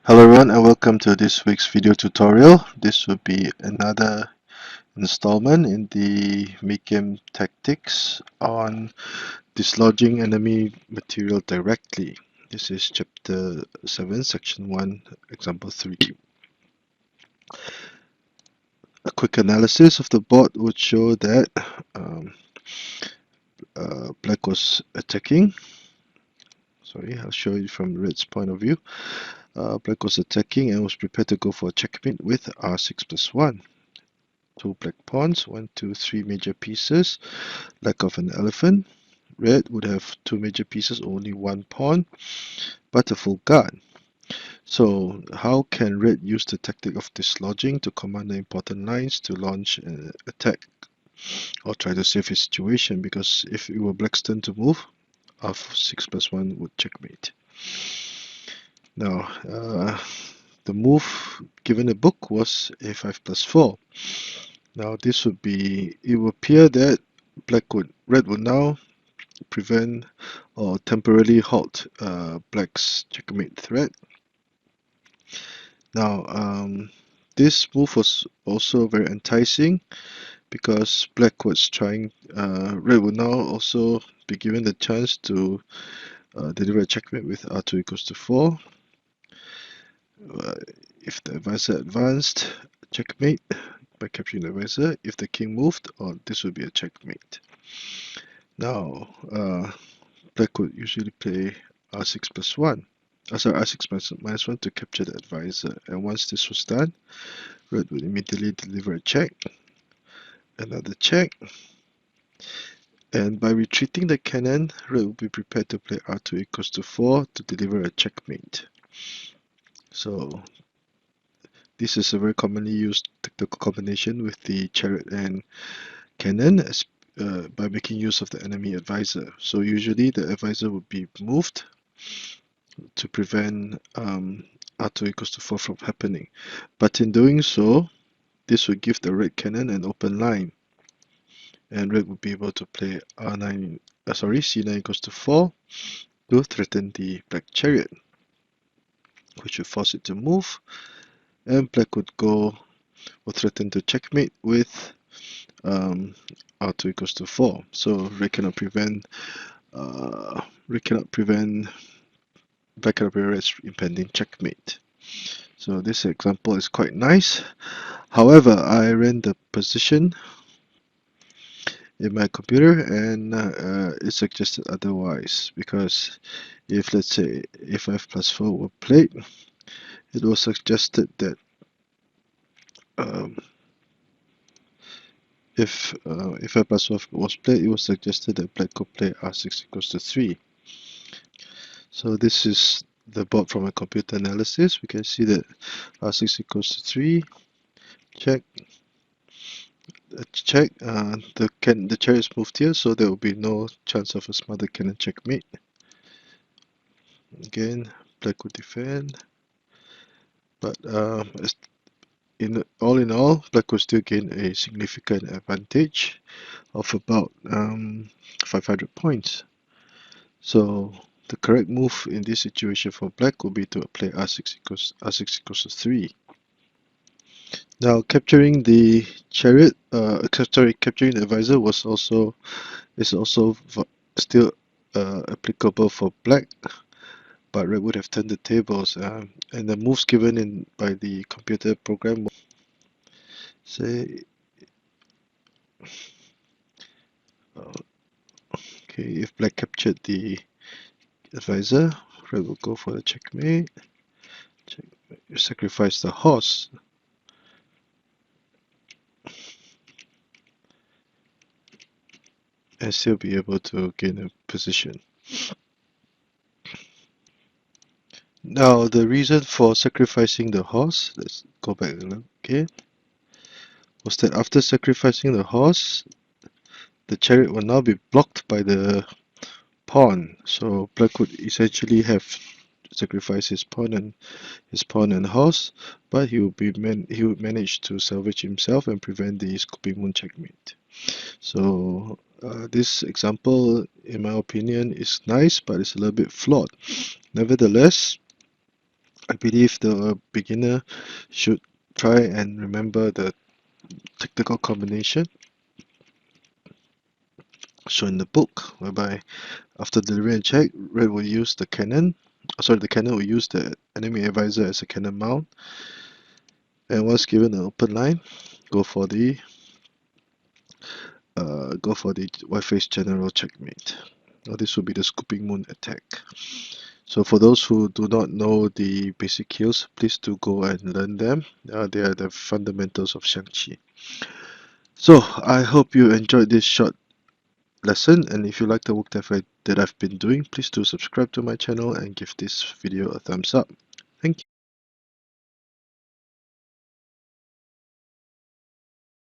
Hello everyone and welcome to this week's video tutorial. This will be another installment in the Midgame tactics on dislodging enemy material directly. This is chapter 7, section 1, example 3. A quick analysis of the board would show that black was attacking. Sorry, I'll show you from red's point of view. Black was attacking and was prepared to go for a checkmate with r6 plus 1. Two black pawns, 1, 2, 3 major pieces, lack of an elephant. Red would have two major pieces, only one pawn, but a full guard. So how can red use the tactic of dislodging to command the important lines to launch an attack or try to save his situation? Because if it were black's turn to move, f6 plus 1 would checkmate. Now, the move given the book was a5 plus 4. Now this would be, it would appear that red would now prevent or temporarily halt black's checkmate threat. Now this move was also very enticing because black was trying, red would now also be given the chance to deliver a checkmate with r2 equals to 4. If the advisor advanced, checkmate by capturing the advisor. If the king moved, this would be a checkmate. Now, black would usually play r6 plus 1. Sorry, r6 minus 1 to capture the advisor. And once this was done, red would immediately deliver a check, another check. And by retreating the cannon, red would be prepared to play r2 equals to 4 to deliver a checkmate. So this is a very commonly used tactical combination with the chariot and cannon by making use of the enemy advisor. So usually the advisor would be moved to prevent r2 equals to 4 from happening. But in doing so, this would give the red cannon an open line. And red would be able to play c9 equals to 4 to threaten the black chariot, which would force it to move. And black would threaten to checkmate with r2 equals to 4. So red cannot prevent black cannot prevent red's impending checkmate. So this example is quite nice. However, I ran the position in my computer and it suggested otherwise, because if, let's say, a5 plus 4 were played, it was suggested that if a5 plus 4 was played, it was suggested that black could play r6 equals to 3. So this is the board from a computer analysis. We can see that r6 equals to 3, check, check. The chariot is moved here, so there will be no chance of a smothered cannon checkmate. Again, black would defend, but all in all, black will still gain a significant advantage of about 500 points. So the correct move in this situation for black will be to play r6 equals to 3. Now capturing the chariot, capturing the advisor is also still applicable for black, but red would have turned the tables, and the moves given by the computer program, say, okay, if black captured the advisor, red will go for the checkmate. Sacrifice the horse. And still be able to gain a position. Now the reason for sacrificing the horse, let's go back a little again, was that after sacrificing the horse, the chariot will now be blocked by the pawn. So black would essentially have sacrificed his pawn and horse, but he would manage to salvage himself and prevent the scooping moon checkmate. So this example, in my opinion, is nice, but it's a little bit flawed. Nevertheless, I believe the beginner should try and remember the technical combination shown in the book, whereby after delivery and check, red will use the cannon. The cannon will use the enemy advisor as a cannon mount, and once given an open line, go for the white face general checkmate. Now this will be the scooping moon attack. So for those who do not know the basic kills, please do go and learn them. They are the fundamentals of Xiangqi. So I hope you enjoyed this short lesson, and if you like the work that I've been doing, please do subscribe to my channel and give this video a thumbs up. Thank you.